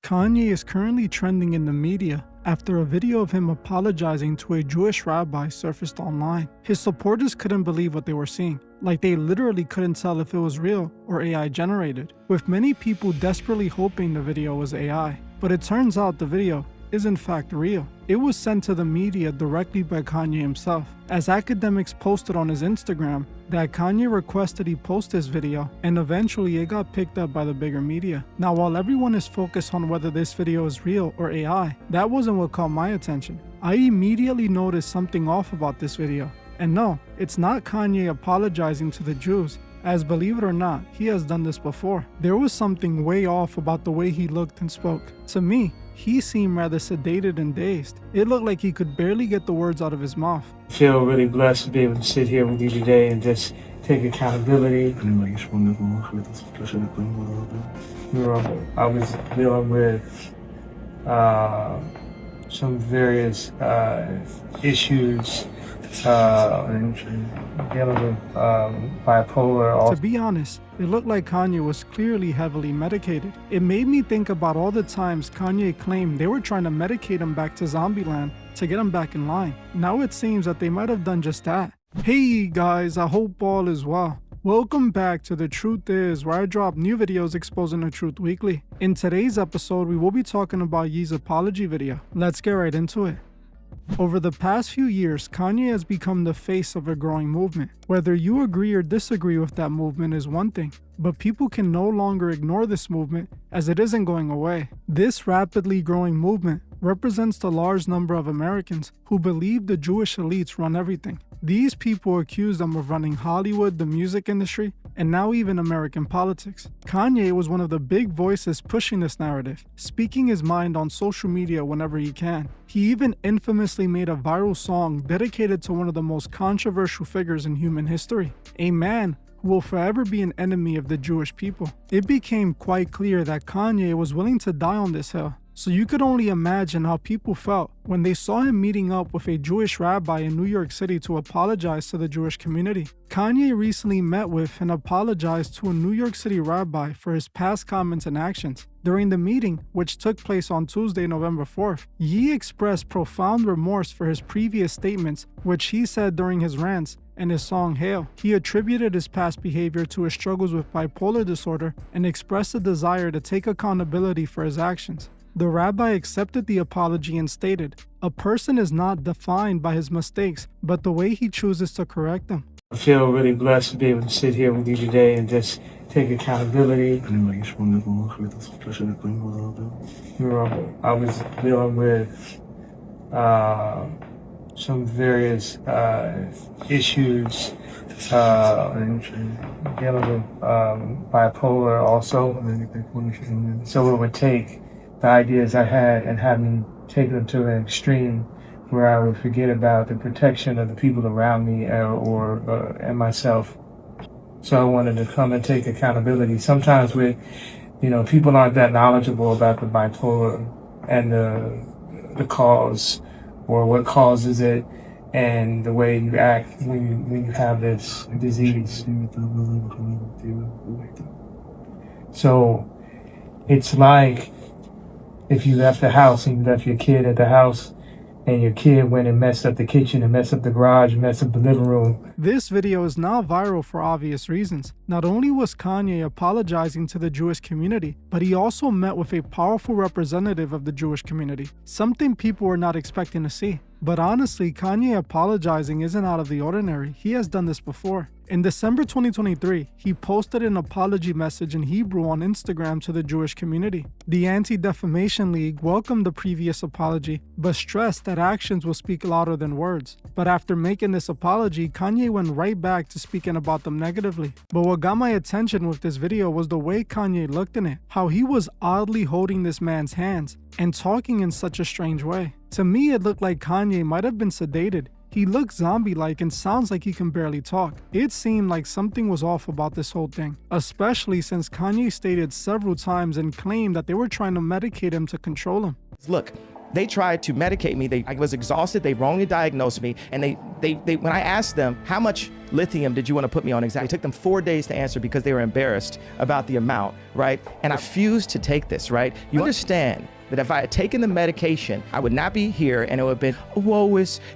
Kanye is currently trending in the media after a video of him apologizing to a Jewish rabbi surfaced online. His supporters couldn't believe what they were seeing, like they literally couldn't tell if it was real or AI generated, with many people desperately hoping the video was AI. But it turns out the video is in fact real. It was sent to the media directly by Kanye himself, as academics posted on his Instagram that Kanye requested he post this video, and eventually it got picked up by the bigger media. Now, while everyone is focused on whether this video is real or AI, that wasn't what caught my attention. I immediately noticed something off about this video. And no, it's not Kanye apologizing to the Jews, as believe it or not, he has done this before. There was something way off about the way he looked and spoke. To me, he seemed rather sedated and dazed. It looked like he could barely get the words out of his mouth. I feel really blessed to be able to sit here with you today and just take accountability. I was dealing with some various issues, dealing with bipolar. To be honest, it looked like Kanye was clearly heavily medicated. It made me think about all the times Kanye claimed they were trying to medicate him back to Zombieland to get him back in line. Now it seems that they might have done just that. Hey guys, I hope all is well. Welcome back to The Truth Is, where I drop new videos exposing the truth weekly. In today's episode, we will be talking about Ye's apology video. Let's get right into it. Over the past few years, Kanye has become the face of a growing movement. Whether you agree or disagree with that movement is one thing, but people can no longer ignore this movement as it isn't going away. This rapidly growing movement represents the large number of Americans who believe the Jewish elites run everything. These people accuse them of running Hollywood, the music industry, and now even American politics. Kanye was one of the big voices pushing this narrative, speaking his mind on social media whenever he can. He even infamously made a viral song dedicated to one of the most controversial figures in human history, a man who will forever be an enemy of the Jewish people. It became quite clear that Kanye was willing to die on this hill. So you could only imagine how people felt when they saw him meeting up with a Jewish rabbi in New York City to apologize to the Jewish community. Kanye recently met with and apologized to a New York City rabbi for his past comments and actions. During the meeting, which took place on Tuesday, November 4th, Ye expressed profound remorse for his previous statements, which he said during his rants and his song Hail. He attributed his past behavior to his struggles with bipolar disorder and expressed a desire to take accountability for his actions. The rabbi accepted the apology and stated, "A person is not defined by his mistakes, but the way he chooses to correct them." I feel really blessed to be able to sit here with you today and just take accountability. I was dealing with some various issues, dealing with bipolar also. So it would take the ideas I had and have me take them to an extreme where I would forget about the protection of the people around me and myself. So I wanted to come and take accountability. Sometimes people aren't that knowledgeable about the bipolar and the cause or what causes it and the way you act when you have this disease. So it's like if you left the house and you left your kid at the house and your kid went and messed up the kitchen and messed up the garage and messed up the living room. This video is now viral for obvious reasons. Not only was Kanye apologizing to the Jewish community, but he also met with a powerful representative of the Jewish community, something people were not expecting to see. But honestly, Kanye apologizing isn't out of the ordinary. He has done this before. In December 2023, he posted an apology message in Hebrew on Instagram to the Jewish community. The Anti-Defamation League welcomed the previous apology, but stressed that actions will speak louder than words. But after making this apology, Kanye went right back to speaking about them negatively. But what got my attention with this video was the way Kanye looked in it, how he was oddly holding this man's hands and talking in such a strange way. To me, it looked like Kanye might have been sedated. He looks zombie-like and sounds like he can barely talk. It seemed like something was off about this whole thing, especially since Kanye stated several times and claimed that they were trying to medicate him to control him. Look, They tried to medicate me. I was exhausted. They wrongly diagnosed me. And when I asked them, how much lithium did you want to put me on exactly? It took them 4 days to answer because they were embarrassed about the amount, right? And I refused to take this, right? You understand that if I had taken the medication, I would not be here, and it would have been,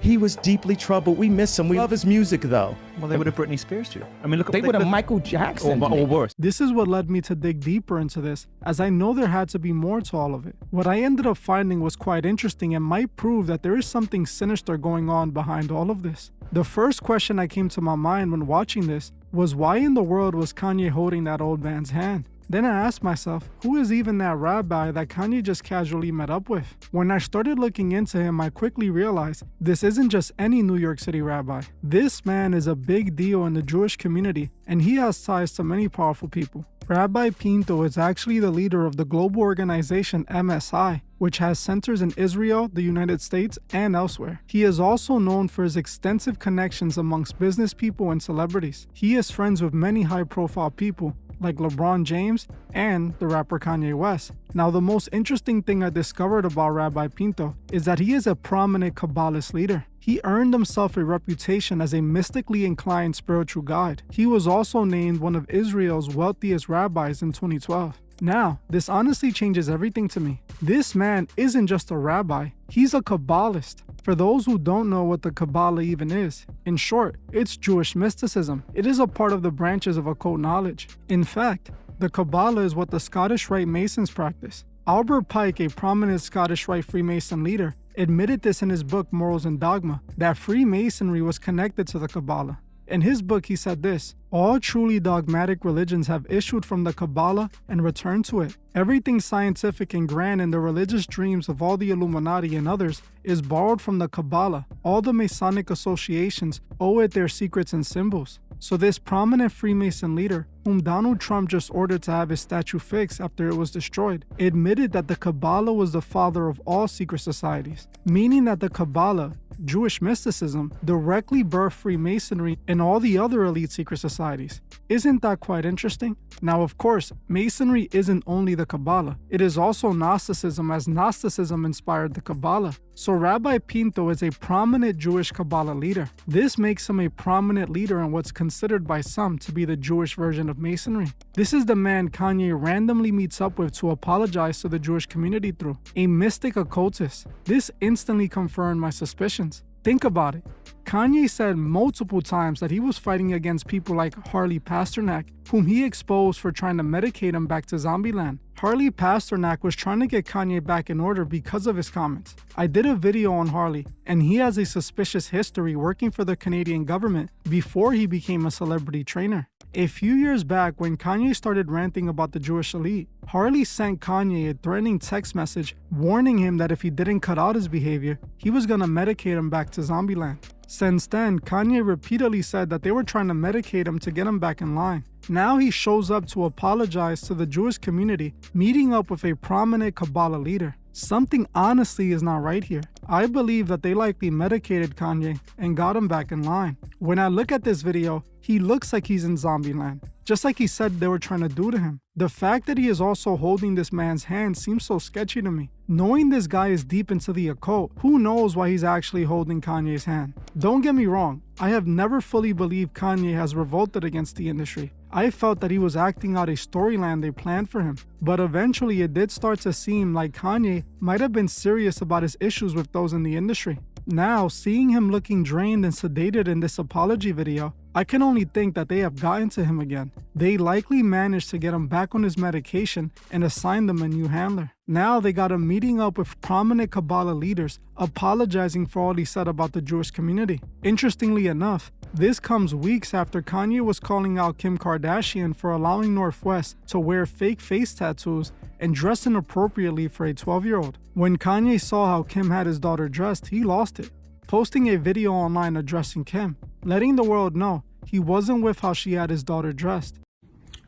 he was deeply troubled. We miss him. We love his music, though. Well, they would have Britney Spears too. I mean, they would have Michael Jackson or worse. This is what led me to dig deeper into this, as I know there had to be more to all of it. What I ended up finding was quite interesting and might prove that there is something sinister going on behind all of this. The first question that came to my mind when watching this was, why in the world was Kanye holding that old man's hand? Then I asked myself, who is even that rabbi that Kanye just casually met up with? When I started looking into him, I quickly realized this isn't just any New York City rabbi. This man is a big deal in the Jewish community, and he has ties to many powerful people. Rabbi Pinto is actually the leader of the global organization MSI, which has centers in Israel, the United States, and elsewhere. He is also known for his extensive connections amongst business people and celebrities. He is friends with many high-profile people, like LeBron James and the rapper Kanye West. Now, the most interesting thing I discovered about Rabbi Pinto is that he is a prominent Kabbalist leader. He earned himself a reputation as a mystically inclined spiritual guide. He was also named one of Israel's wealthiest rabbis in 2012. Now, this honestly changes everything to me. This man isn't just a rabbi, he's a Kabbalist. For those who don't know what the Kabbalah even is, in short, it's Jewish mysticism. It is a part of the branches of occult knowledge. In fact, the Kabbalah is what the Scottish Rite Masons practice. Albert Pike, a prominent Scottish Rite Freemason leader, admitted this in his book Morals and Dogma, that Freemasonry was connected to the Kabbalah. In his book, he said this: all truly dogmatic religions have issued from the Kabbalah and returned to it. Everything scientific and grand in the religious dreams of all the Illuminati and others is borrowed from the Kabbalah. All the Masonic associations owe it their secrets and symbols. So this prominent Freemason leader, whom Donald Trump just ordered to have his statue fixed after it was destroyed, admitted that the Kabbalah was the father of all secret societies, meaning that the Kabbalah, Jewish mysticism, directly birthed Freemasonry and all the other elite secret societies. Isn't that quite interesting? Now, of course, Masonry isn't only the Kabbalah. It is also Gnosticism, as Gnosticism inspired the Kabbalah. So Rabbi Pinto is a prominent Jewish Kabbalah leader. This makes him a prominent leader in what's considered by some to be the Jewish version of Masonry. This is the man Kanye randomly meets up with to apologize to the Jewish community through, a mystic occultist. This instantly confirmed my suspicions. Think about it. Kanye said multiple times that he was fighting against people like Harley Pasternak, whom he exposed for trying to medicate him back to Zombieland. Harley Pasternak was trying to get Kanye back in order because of his comments. I did a video on Harley, and he has a suspicious history working for the Canadian government before he became a celebrity trainer. A few years back, when Kanye started ranting about the Jewish elite, Harley sent Kanye a threatening text message warning him that if he didn't cut out his behavior, he was gonna medicate him back to Zombieland. Since then, Kanye repeatedly said that they were trying to medicate him to get him back in line. Now he shows up to apologize to the Jewish community, meeting up with a prominent Kabbalah leader. Something honestly is not right here. I believe that they likely medicated Kanye and got him back in line. When I look at this video, he looks like he's in Zombieland, just like he said they were trying to do to him. The fact that he is also holding this man's hand seems so sketchy to me. Knowing this guy is deep into the occult, who knows why he's actually holding Kanye's hand? Don't get me wrong, I have never fully believed Kanye has revolted against the industry. I felt that he was acting out a storyline they planned for him. But eventually it did start to seem like Kanye might have been serious about his issues with those in the industry. Now, seeing him looking drained and sedated in this apology video, I can only think that they have gotten to him again. They likely managed to get him back on his medication and assigned him a new handler. Now they got him meeting up with prominent Kabbalah leaders, apologizing for all he said about the Jewish community. Interestingly enough, this comes weeks after Kanye was calling out Kim Kardashian for allowing Northwest to wear fake face tattoos and dress inappropriately for a 12-year-old. When Kanye saw how Kim had his daughter dressed, he lost it, posting a video online addressing Kim, letting the world know he wasn't with how she had his daughter dressed.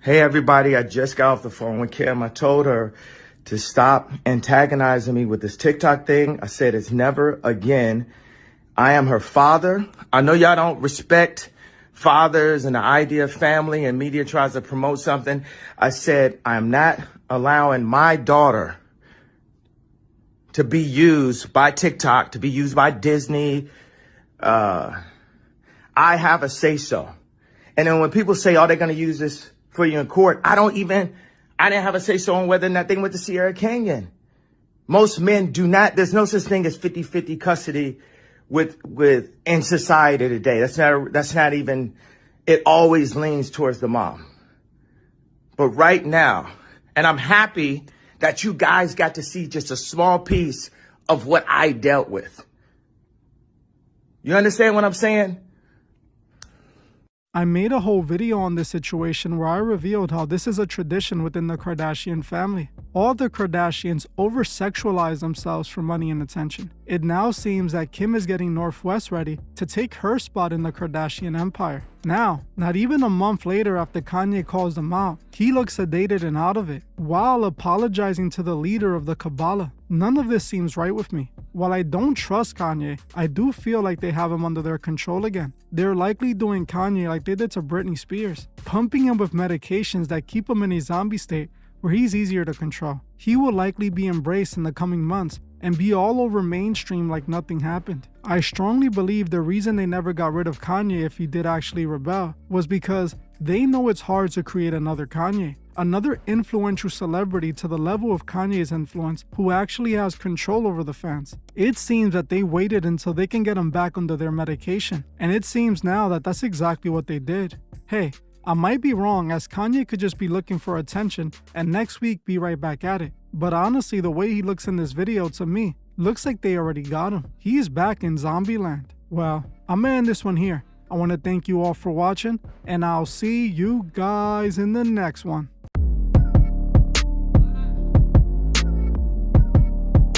Hey everybody, I just got off the phone with Kim. I told her to stop antagonizing me with this TikTok thing. I said it's never again. I am her father. I know y'all don't respect fathers and the idea of family, and media tries to promote something. I said I am not allowing my daughter to be used by TikTok, to be used by Disney. I have a say-so. And then when people say, oh, they're going to use this for you in court, I didn't have a say-so on whether or not they went to Sierra Canyon. Most men do not, there's no such thing as 50-50 custody in society today. That's not even, it always leans towards the mom. But right now, and I'm happy that you guys got to see just a small piece of what I dealt with. You understand what I'm saying? I made a whole video on this situation where I revealed how this is a tradition within the Kardashian family. All the Kardashians over-sexualize themselves for money and attention. It now seems that Kim is getting Northwest ready to take her spot in the Kardashian empire. Now, not even a month later after Kanye calls them out, he looks sedated and out of it, while apologizing to the leader of the Kabbalah. None of this seems right with me. While I don't trust Kanye, I do feel like they have him under their control again. They're likely doing Kanye like they did to Britney Spears, pumping him with medications that keep him in a zombie state where he's easier to control. He will likely be embraced in the coming months and be all over mainstream like nothing happened. I strongly believe the reason they never got rid of Kanye if he did actually rebel was because they know it's hard to create another Kanye, another influential celebrity to the level of Kanye's influence who actually has control over the fans. It seems that they waited until they can get him back under their medication, and it seems now that that's exactly what they did. Hey, I might be wrong, as Kanye could just be looking for attention and next week be right back at it. But honestly, the way he looks in this video, to me, looks like they already got him. He's back in Zombieland. Well, I'm gonna end this one here. I want to thank you all for watching, and I'll see you guys in the next one.